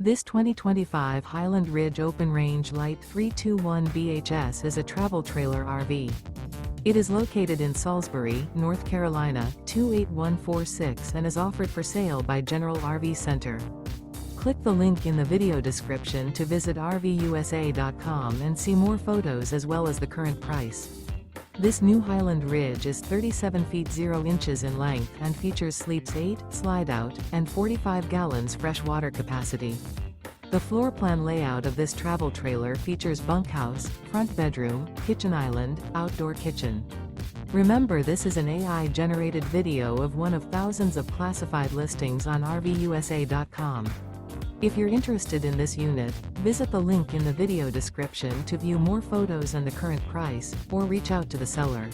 This 2025 Highland Ridge Open Range Light 321 BHS is a travel trailer RV. It is located in Salisbury, North Carolina, 28146 and is offered for sale by General RV Center. Click the link in the video description to visit RVUSA.com and see more photos as well as the current price. This new Highland Ridge is 37 feet 0 inches in length and features sleeps 8, slide-out, and 45 gallons fresh water capacity. The floor plan layout of this travel trailer features bunkhouse, front bedroom, kitchen island, outdoor kitchen. Remember, this is an AI-generated video of one of thousands of classified listings on RVUSA.com. If you're interested in this unit, visit the link in the video description to view more photos and the current price, or reach out to the seller.